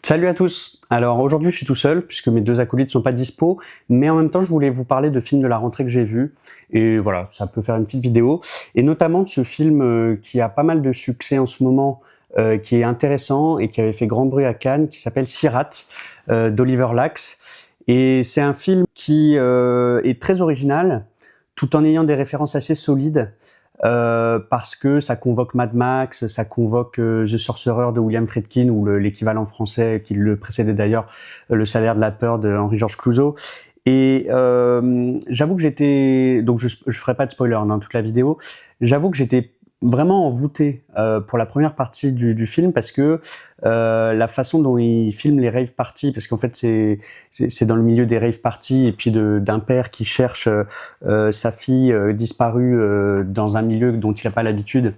Salut à tous. Alors aujourd'hui je suis tout seul puisque mes deux acolytes sont pas dispo, mais en même temps je voulais vous parler de films de la rentrée que j'ai vus et voilà, ça peut faire une petite vidéo et notamment de ce film qui a pas mal de succès en ce moment, qui est intéressant et qui avait fait grand bruit à Cannes, qui s'appelle Sirat d'Oliver Lax. Et c'est un film qui est très original tout en ayant des références assez solides. Parce que ça convoque Mad Max, ça convoque The Sorcerer de William Friedkin, ou l'équivalent français qui le précédait d'ailleurs, Le Salaire de la peur de Henri-Georges Clouzot. Et j'avoue que j'étais... Donc je ferai pas de spoiler dans toute la vidéo. J'avoue que j'étais vraiment envoûté pour la première partie du film, parce que la façon dont il filme les rave parties, parce qu'en fait c'est dans le milieu des rave parties et puis d'un père qui cherche sa fille disparue dans un milieu dont il n'a pas l'habitude,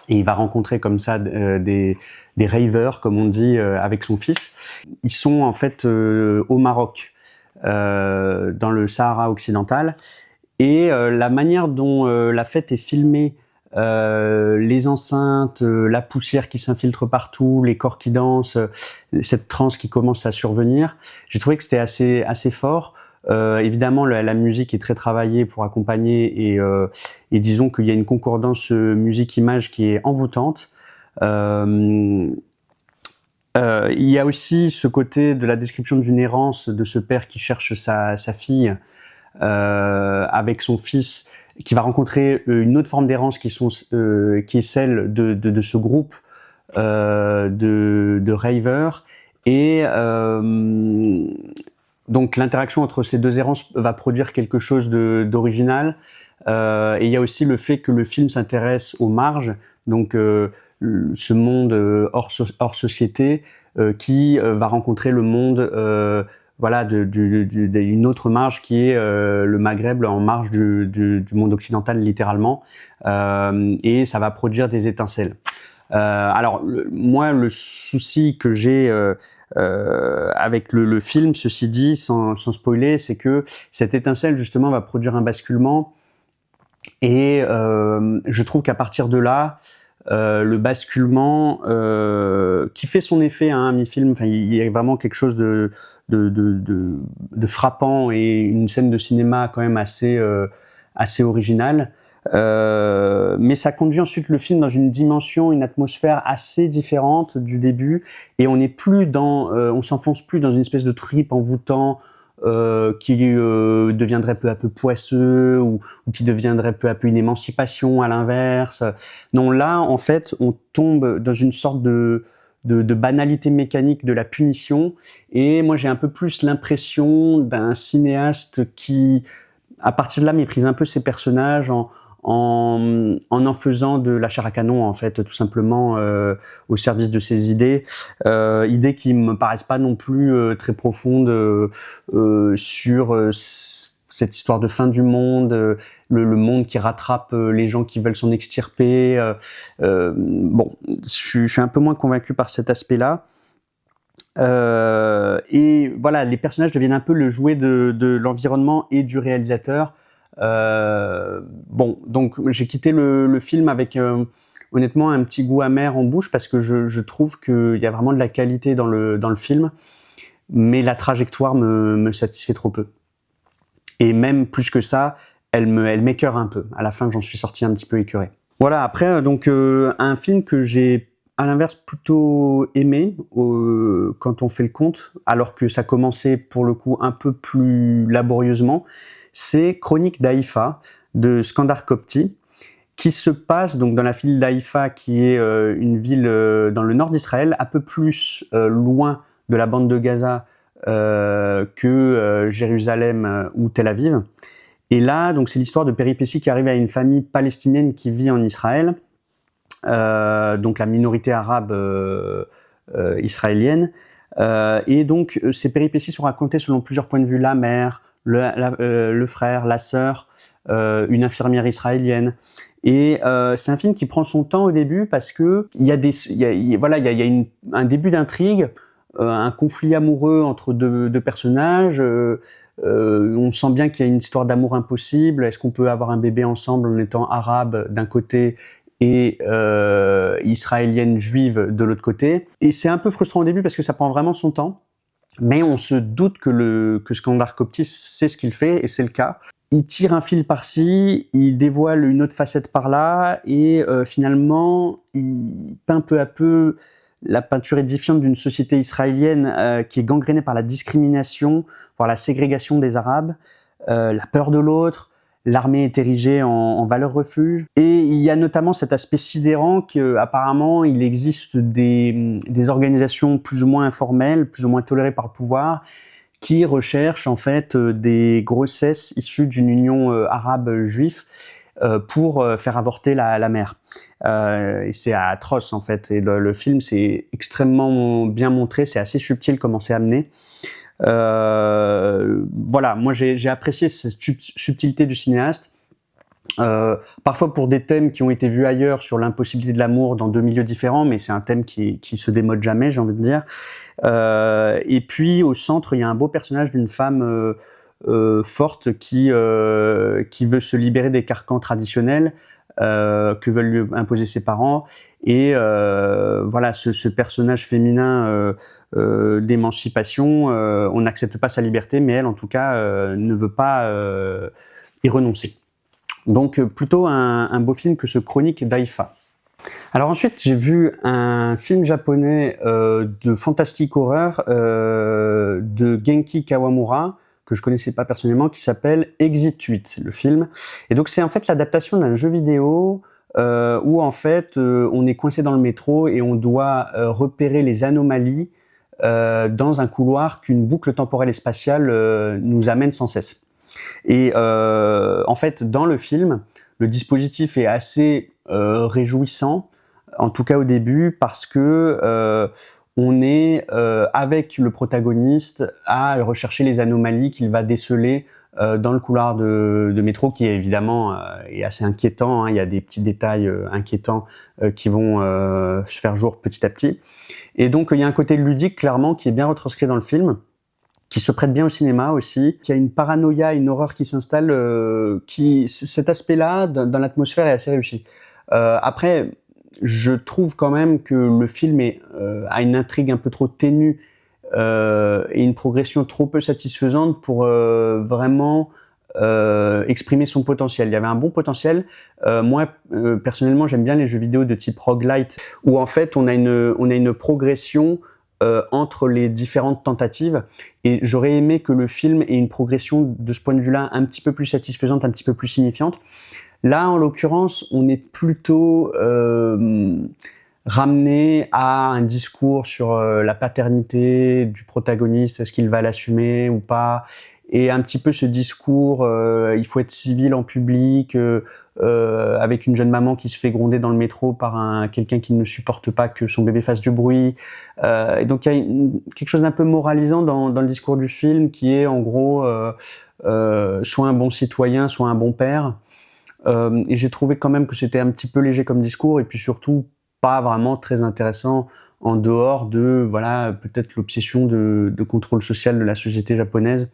et il va rencontrer comme ça des ravers, comme on dit, avec son fils. Ils sont en fait au Maroc, dans le Sahara occidental, et la manière dont la fête est filmée, les enceintes, la poussière qui s'infiltre partout, les corps qui dansent, cette transe qui commence à survenir, j'ai trouvé que c'était assez fort. Évidemment, la musique est très travaillée pour accompagner, et disons qu'il y a une concordance musique-image qui est envoûtante. Il y a aussi ce côté de la description d'une errance de ce père qui cherche sa fille avec son fils, qui va rencontrer une autre forme d'errance qui est celle de ce groupe de ravers. Et donc l'interaction entre ces deux errances va produire quelque chose d'original. Et il y a aussi le fait que le film s'intéresse aux marges, donc ce monde hors société, qui va rencontrer le monde voilà, d'une autre marge qui est le Maghreb, en marge du monde occidental littéralement, et ça va produire des étincelles. Alors moi, le souci que j'ai avec le film, ceci dit, sans spoiler, c'est que cette étincelle justement va produire un basculement, et je trouve qu'à partir de là, le basculement qui fait son effet à mi-film, enfin il y a vraiment quelque chose de frappant, et une scène de cinéma quand même assez originale, mais ça conduit ensuite le film dans une dimension, une atmosphère assez différente du début, et on n'est plus on s'enfonce plus dans une espèce de trip envoûtant qui deviendrait peu à peu poisseux, ou qui deviendrait peu à peu une émancipation à l'inverse. Non, là, en fait, on tombe dans une sorte de banalité mécanique de la punition, et moi j'ai un peu plus l'impression d'un cinéaste qui, à partir de là, méprise un peu ses personnages en faisant de la chair à canon, en fait, tout simplement, au service de ses idées, idées qui me paraissent pas non plus très profondes sur cette histoire de fin du monde, le monde qui rattrape les gens qui veulent s'en extirper. Bon, je suis un peu moins convaincu par cet aspect-là. Et voilà, les personnages deviennent un peu le jouet de l'environnement et du réalisateur. Bon, donc j'ai quitté le film avec honnêtement un petit goût amer en bouche, parce que je trouve qu'il y a vraiment de la qualité dans le film, mais la trajectoire me satisfait trop peu. Et même plus que ça, elle m'écœure un peu. À la fin, j'en suis sorti un petit peu écœuré. Voilà, après, donc un film que j'ai à l'inverse plutôt aimé quand on fait le compte, alors que ça commençait pour le coup un peu plus laborieusement, c'est Chronique d'Haïfa de Skandar Kopti, qui se passe donc dans la ville d'Haïfa, qui est une ville dans le nord d'Israël, un peu plus loin de la bande de Gaza que Jérusalem ou Tel Aviv. Et là, donc c'est l'histoire de péripéties qui arrivent à une famille palestinienne qui vit en Israël, donc la minorité arabe israélienne. Et donc ces péripéties sont racontées selon plusieurs points de vue: la mère, le frère, la sœur, une infirmière israélienne. Et c'est un film qui prend son temps au début, parce que il y a un début d'intrigue, un conflit amoureux entre deux personnages. On sent bien qu'il y a une histoire d'amour impossible. Est-ce qu'on peut avoir un bébé ensemble en étant arabe d'un côté et israélienne juive de l'autre côté. Et c'est un peu frustrant au début parce que ça prend vraiment son temps, mais on se doute que Skandar Coptis sait ce qu'il fait, et c'est le cas. Il tire un fil par-ci, il dévoile une autre facette par-là, et finalement, il peint peu à peu la peinture édifiante d'une société israélienne qui est gangrénée par la discrimination, par la ségrégation des Arabes, la peur de l'autre. L'armée est érigée en valeur refuge. Et il y a notamment cet aspect sidérant qu'apparemment il existe des organisations plus ou moins informelles, plus ou moins tolérées par le pouvoir, qui recherchent en fait des grossesses issues d'une union arabe-juive pour faire avorter la mère. Et c'est atroce en fait. Et le film, c'est extrêmement bien montré, c'est assez subtil comment c'est amené. Voilà, moi j'ai apprécié cette subtilité du cinéaste. Parfois pour des thèmes qui ont été vus ailleurs sur l'impossibilité de l'amour dans deux milieux différents, mais c'est un thème qui se démode jamais, j'ai envie de dire. Et puis au centre, il y a un beau personnage d'une femme forte qui veut se libérer des carcans traditionnels que veulent lui imposer ses parents. Et voilà, ce personnage féminin d'émancipation, on n'accepte pas sa liberté, mais elle, en tout cas, ne veut pas y renoncer. Donc plutôt un beau film que ce Chronique d'Haïfa. Alors ensuite, j'ai vu un film japonais de fantastique horreur de Genki Kawamura, que je connaissais pas personnellement, qui s'appelle Exit 8, le film. Et donc c'est en fait l'adaptation d'un jeu vidéo où en fait on est coincé dans le métro et on doit repérer les anomalies dans un couloir qu'une boucle temporelle et spatiale nous amène sans cesse. Et en fait, dans le film, le dispositif est assez réjouissant, en tout cas au début, parce que on est avec le protagoniste à rechercher les anomalies qu'il va déceler dans le couloir de métro, qui est évidemment est assez inquiétant. Hein. Il y a des petits détails inquiétants qui vont se faire jour petit à petit. Et donc il y a un côté ludique clairement qui est bien retranscrit dans le film, qui se prête bien au cinéma aussi, qui a une paranoïa, une horreur qui s'installe, cet aspect-là dans l'atmosphère est assez réussi. Après, je trouve quand même que le film a une intrigue un peu trop ténue et une progression trop peu satisfaisante pour vraiment exprimer son potentiel. Il y avait un bon potentiel. Moi, personnellement, j'aime bien les jeux vidéo de type roguelite, où en fait on a une progression entre les différentes tentatives, et j'aurais aimé que le film ait une progression de ce point de vue-là un petit peu plus satisfaisante, un petit peu plus signifiante. Là, en l'occurrence, on est plutôt ramené à un discours sur la paternité du protagoniste, est-ce qu'il va l'assumer ou pas, et un petit peu ce discours, il faut être civil en public, avec une jeune maman qui se fait gronder dans le métro par quelqu'un qui ne supporte pas que son bébé fasse du bruit. Et donc il y a quelque chose d'un peu moralisant dans le discours du film, qui est en gros soit un bon citoyen, soit un bon père. Et j'ai trouvé quand même que c'était un petit peu léger comme discours, et puis surtout pas vraiment très intéressant en dehors de voilà peut-être l'obsession de contrôle social de la société japonaise.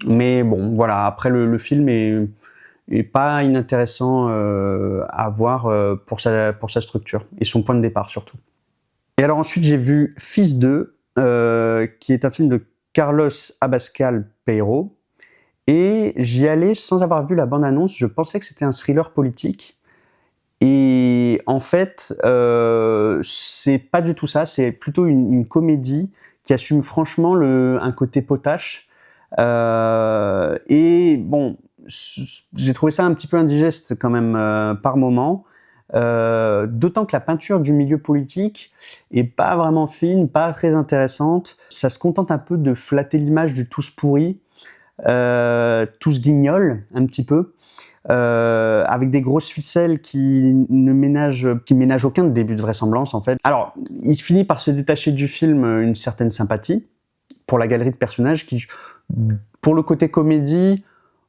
Mais bon, voilà, après le film est pas inintéressant à voir pour sa structure et son point de départ surtout. Et alors ensuite j'ai vu Fils 2, qui est un film de Carlos Abascal Peiro, et j'y allais sans avoir vu la bande-annonce. Je pensais que c'était un thriller politique, et en fait c'est pas du tout ça, c'est plutôt une comédie qui assume franchement un côté potache. Et bon, j'ai trouvé ça un petit peu indigeste quand même par moment, d'autant que la peinture du milieu politique est pas vraiment fine, pas très intéressante. Ça se contente un peu de flatter l'image du tous pourri, tous guignol un petit peu, avec des grosses ficelles qui ménagent aucun début de vraisemblance en fait. Alors, il finit par se détacher du film une certaine sympathie pour la galerie de personnages qui, pour le côté comédie,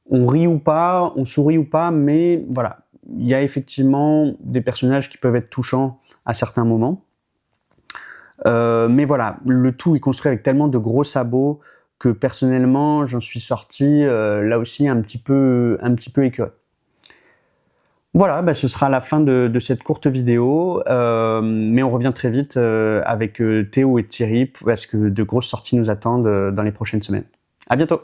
on rit ou pas, on sourit ou pas, mais voilà, il y a effectivement des personnages qui peuvent être touchants à certains moments. Mais voilà, le tout est construit avec tellement de gros sabots que personnellement, j'en suis sorti là aussi un petit peu écœuré. Voilà, bah, ce sera la fin de cette courte vidéo, mais on revient très vite avec Théo et Thierry parce que de grosses sorties nous attendent dans les prochaines semaines. À bientôt.